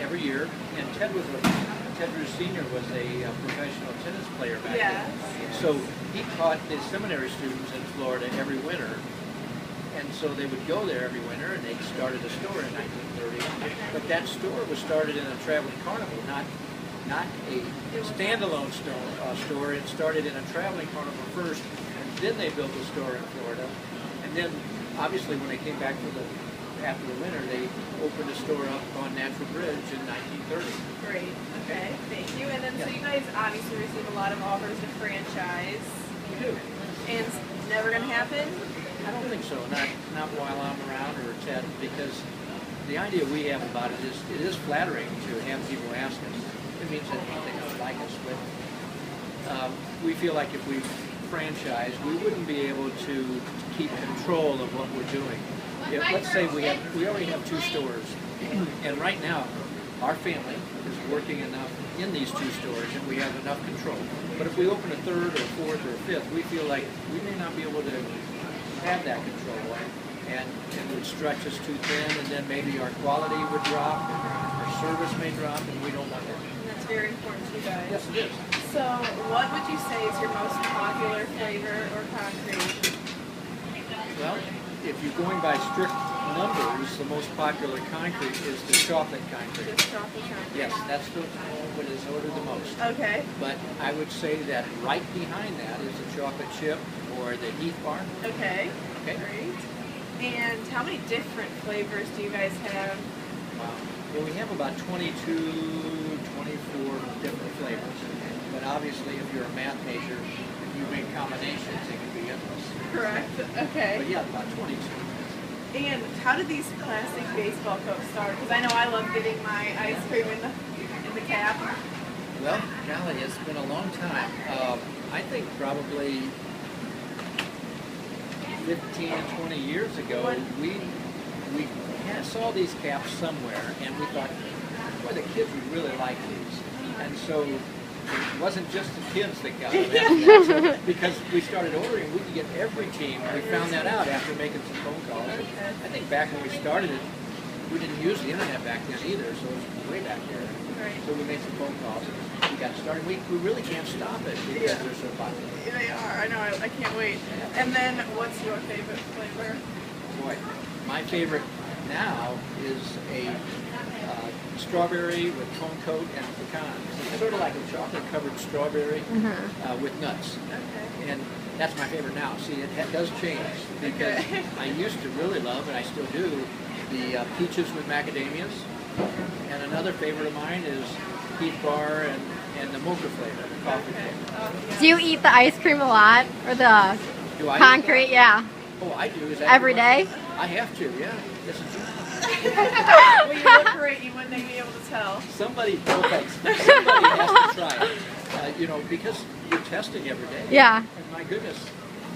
every year. And Ted Drews Sr. was a professional tennis player back then. So he taught the seminary students in Florida every winter. And so they would go there every winter, and they started a store in 1930. But that store was started in a traveling carnival, not a standalone store. It started in a traveling carnival first, and then they built a store in Florida. And then, obviously, when they came back after the winter, they opened a store up on Natural Bridge in 1930. Great. Okay. Thank you. And then, so you guys obviously receive a lot of offers to franchise. We do. And it's never going to happen? I don't think so. Not while I'm around or Ted, because the idea we have about it is flattering to have people ask us. It means that they don't like us, but we feel like if we franchise, we wouldn't be able to keep control of what we're doing. Let's say we already have 2 stores, and right now our family is working enough in these 2 stores, and we have enough control. But if we open a 3rd or 4th or 5th, we feel like we may not be able to have that control, and it would stretch us too thin, and then maybe our quality would drop, our service may drop, and we don't want that. And that's very important to you guys. Yes, it is. So, what would you say is your most popular flavor or concrete? Well, if you're going by strict numbers, the most popular concrete is the chocolate concrete. Just chocolate concrete? Yes, that's what is ordered the most. Okay. But I would say that right behind that is the chocolate chip or the Heath Bar. Okay. Okay. Great. And how many different flavors do you guys have? Wow. Well, we have about 22, 24 different flavors. But obviously, if you're a math major, if you make combinations, it can be endless. Correct. Okay. But yeah, about 22. And how did these plastic baseball cups start? Because I know I love getting my ice cream in the cap. Well, golly, it's been a long time. I think probably 15, 20 years ago, we saw these caps somewhere, and we thought, boy, the kids would really like these. And so it wasn't just the kids that got them, because we started ordering, we could get every team. We found that out after making some phone calls. I think back when we started it, we didn't use the internet back then either, so it was way back there. So we made some phone calls and we got started. We really can't stop it because they're so popular. They are. I know. I can't wait. And then, what's your favorite flavor? Boy, my favorite now is a strawberry with cone coat and pecans. It's sort of like a chocolate-covered strawberry with nuts. Okay. And that's my favorite now. See, it does change because I used to really love, and I still do, the peaches with macadamias. And another favorite of mine is Heath Bar and the mocha flavor, the coffee flavor. Do you eat the ice cream a lot, or the concrete? Yeah. Oh, I do. Is that every day? I have to, yeah. This is Well, you look great. You wouldn't be able to tell. Somebody has to try it. You know, because you're testing every day. Yeah. And my goodness,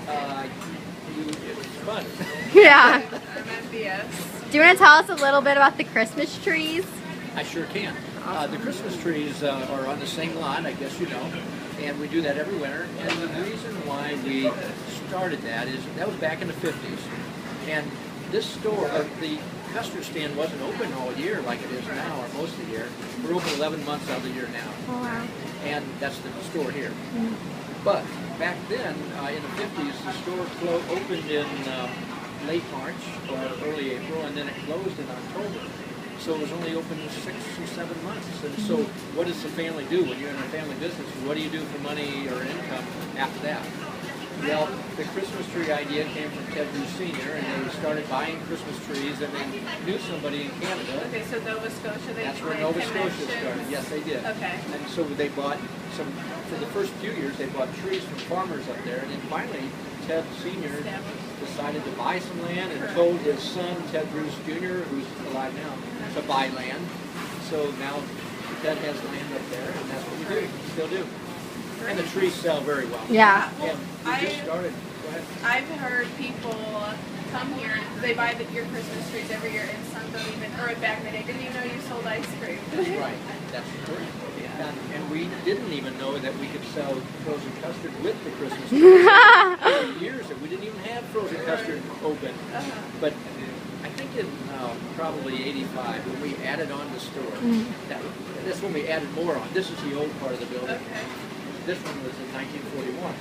it's fun. Yeah. I'm envious. Do you want to tell us a little bit about the Christmas trees? I sure can. The Christmas trees are on the same lot, I guess you know, and we do that every winter. And the reason why we started that is that was back in the 50s. And this store, the custard stand wasn't open all year like it is now, or most of the year. We're open 11 months out of the year now. Oh, wow. And that's the store here. But back then, in the 50s, the store opened in late March or early April, and then it closed in October. So it was only open 6 or 7 months. And so what does the family do when you're in a family business? What do you do for money or income after that? Well, the Christmas tree idea came from Ted Drews Sr., and they started buying Christmas trees, and they knew somebody in Canada. Okay, so Nova Scotia, That's where Nova Scotia started. Yes, they did. Okay. And so they bought some, for the first few years, they bought trees from farmers up there, and then finally, Ted Sr. decided to buy some land and told his son, Ted Drews Jr., who's alive now, to buy land. So now Ted has land up there, and that's what we do, still do. And the trees sell very well. Yeah. And we just started. Go ahead. I've heard people come here, they buy your Christmas trees every year, and some don't even, or back in the day, didn't even know you sold ice cream. That's right. That's correct. And we didn't even know that we could sell frozen custard with the Christmas tree. For years, we didn't even have frozen custard open. But I think in probably 85 when we added on the store. That's when we added more on. This is the old part of the building. Okay. This one was in 1941.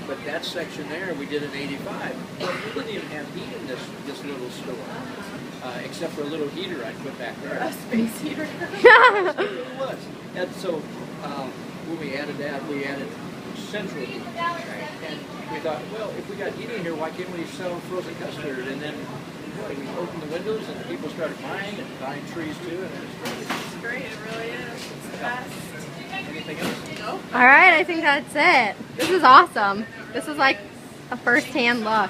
But that section there we did in 85. Well, we didn't even have heat in this little store. Except for a little heater I put back there. A space heater. It really was. And so when we added that, we added central heat. And we thought, well, if we got heating here, why can't we sell frozen custard? And then boy, we opened the windows and people started buying and buying trees too. And it was great. It's great. It really is. It's the best. Anything else? Nope. All right, I think that's it. This is awesome. This is like a first-hand look.